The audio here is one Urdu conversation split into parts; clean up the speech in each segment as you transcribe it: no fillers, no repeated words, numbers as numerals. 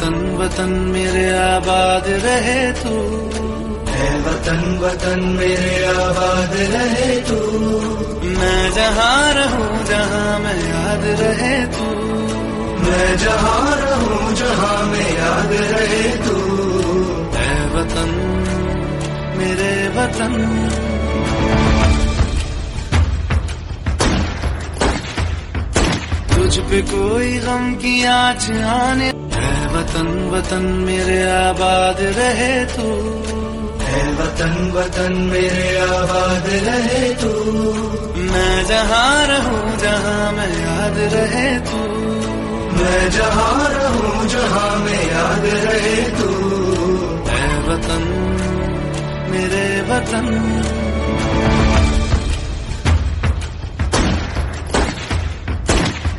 وطن وطن میرے آباد رہے تو، اے وطن وطن میرے آباد رہے تو، میں جہاں رہوں جہاں میں یاد رہے تو، میں جہاں رہوں جہاں میں یاد رہے تو، اے وطن میرے وطن، تجھ پہ کوئی غم کی آنچ آنے، اے وطن وطن میرے آباد رہے تو، اے وطن وطن میرے آباد رہے تو، میں جہاں رہوں جہاں میں یاد رہے تو، میں جہاں رہوں جہاں میں یاد رہے تو، اے وطن میرے وطن،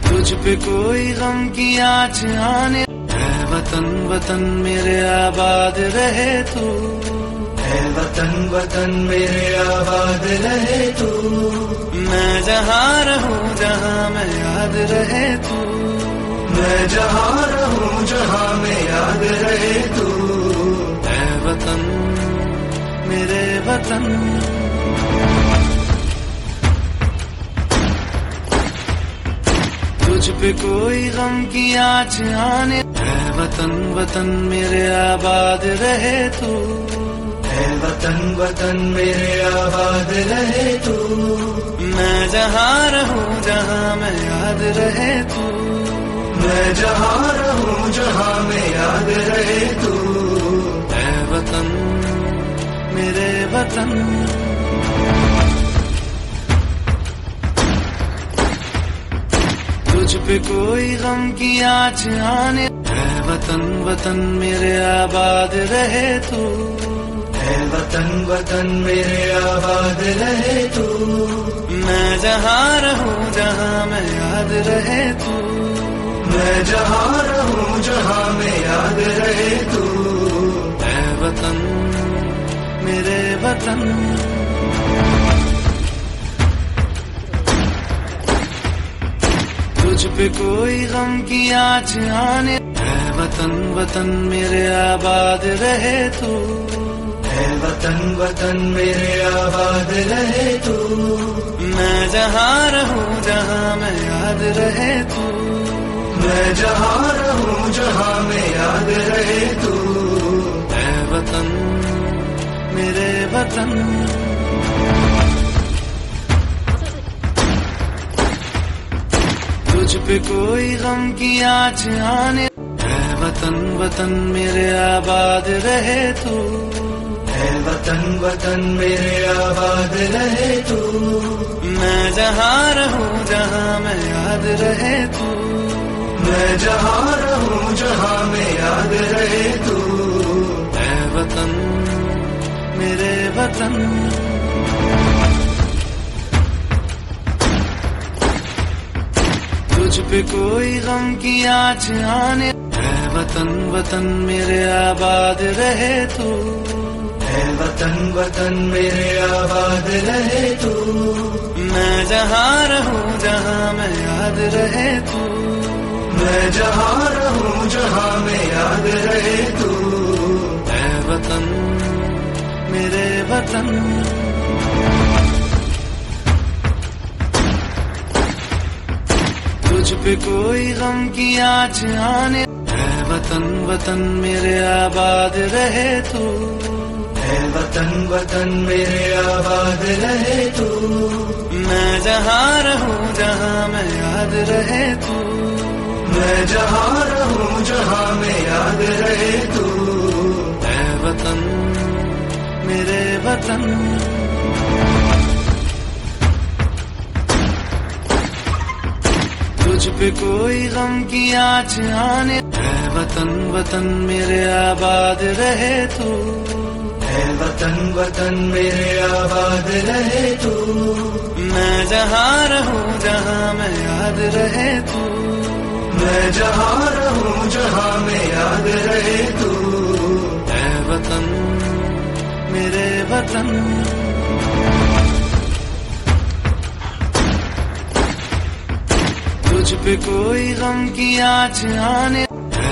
تجھ پہ کوئی غم کی آنچ آنے، اے وطن وطن میرے آباد رہے تو، اے وطن وطن میرے آباد رہے تو، میں جہاں رہوں جہاں میں یاد رہے تو، میں جہاں رہوں جہاں میں یاد رہے تو، اے وطن میرے وطن، تجھ پہ کوئی غم کی آنچ آنے، اے وطن وطن میرے آباد رہے تو، اے وطن وطن میرے آباد رہے تو، میں جہاں رہوں جہاں میں یاد رہے تو، میں جہاں رہوں جہاں میں یاد رہے تو، اے وطن میرے وطن، تجھ پہ کوئی غم کی آنچ آنے، اے وطن وطن میرے آباد رہے تو، اے وطن وطن میرے آباد رہے تو، میں جہاں رہوں جہاں میں یاد رہے تو، میں جہاں رہوں جہاں میں یاد رہے تو، اے وطن میرے وطن، تجھ پہ کوئی غم کی آنچ آنے، اے وطن وطن میرے آباد رہے تو، اے وطن وطن میرے آباد رہے تو، میں جہاں رہوں جہاں میں یاد رہے تو، میں جہاں رہوں جہاں میں یاد رہے تو، اے وطن میرے وطن، تجھ پہ کوئی غم کی آنچ آنے، اے وطن وطن میرے آباد رہے تو، اے وطن وطن میرے آباد رہے تو، میں جہاں رہوں جہاں میں یاد رہے تو، میں جہاں رہوں جہاں میں یاد رہے تو، اے وطن میرے وطن، تجھ پہ کوئی غم کی آنچ آنے، اے وطن وطن میرے آباد رہے تو، اے وطن وطن میرے آباد رہے تو، میں جہاں رہوں جہاں میں یاد رہے تو، میں جہاں رہوں جہاں میں یاد رہے تو، اے وطن میرے وطن، تجھ پہ کوئی غم کی آنچ آنے، اے وطن وطن میرے آباد رہے تو، اے وطن وطن میرے آباد رہے تو، میں جہاں رہوں جہاں میں یاد رہے تو، میں جہاں رہوں جہاں میں یاد رہے تو، اے وطن میرے وطن، تجھ پہ کوئی غم کی آنچ آنے، اے وطن وطن میرے آباد رہے تو، اے وطن وطن میرے آباد رہے تو، میں جہاں رہوں جہاں میں یاد رہے تو، میں جہاں رہوں جہاں میں یاد رہے تو، اے وطن میرے وطن، تجھ پہ کوئی غم کی آنچ آنے، اے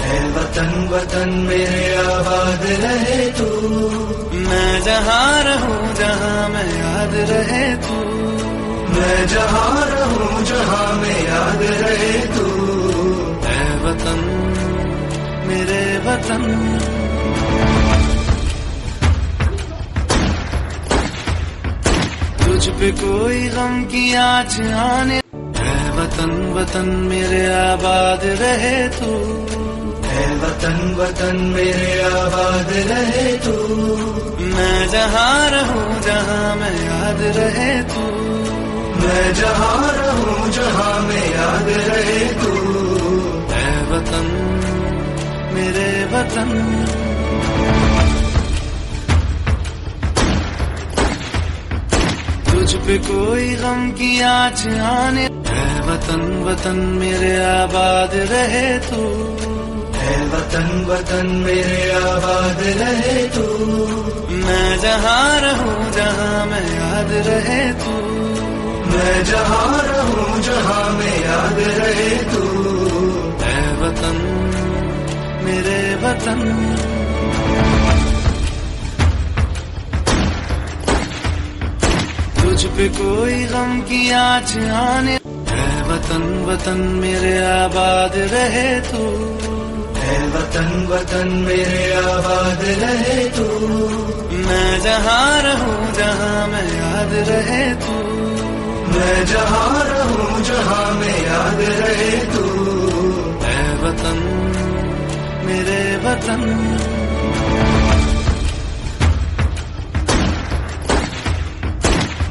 اے وطن وطن میرے آباد رہے تو، میں جہاں رہوں جہاں میں یاد رہے تو، میں جہاں رہوں جہاں میں یاد رہے تو، اے وطن میرے وطن. تجھ پہ کوئی غم کی آنچ آنے، اے وطن وطن میرے آباد رہے تو، اے وطن وطن میرے آباد رہے تو، میں جہاں رہوں جہاں میں یاد رہے تو، میں جہاں رہوں جہاں میں یاد رہے تو، اے وطن میرے وطن. تجھ پہ کوئی غم کی آنچ آنے، اے وطن وطن میرے آباد رہے تو، اے وطن وطن میرے آباد رہے تو، میں جہاں رہوں جہاں میں یاد رہے تو، میں جہاں رہوں جہاں میں یاد رہے تو، اے وطن میرے وطن. تجھ پہ کوئی غم کی آنچ آنے، اے وطن وطن میرے آباد رہے تو، اے وطن وطن میرے آباد رہے تو، میں جہاں رہوں جہاں میں یاد رہے تو، میں جہاں رہوں جہاں میں یاد رہے تو، اے وطن میرے وطن.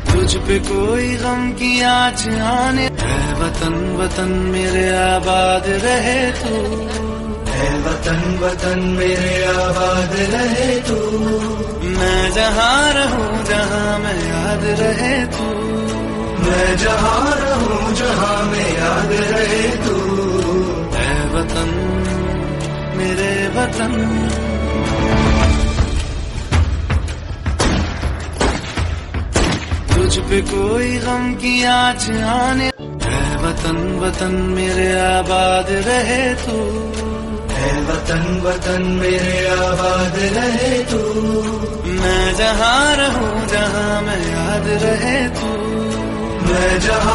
تجھ پہ کوئی غم کی آنچ آنے، اے وطن وطن میرے آباد رہے تو، اے وطن وطن میرے آباد رہے تو، میں جہاں رہوں جہاں میں یاد رہے تو، میں جہاں رہوں جہاں میں یاد رہے تو، اے وطن میرے وطن. تجھ پہ کوئی غم کی آنچ آنے، اے وطن وطن میرے آباد رہے تو، اے وطن وطن میرے آباد رہے تو، میں جہاں رہوں جہاں میں یاد رہے تو، میں جہاں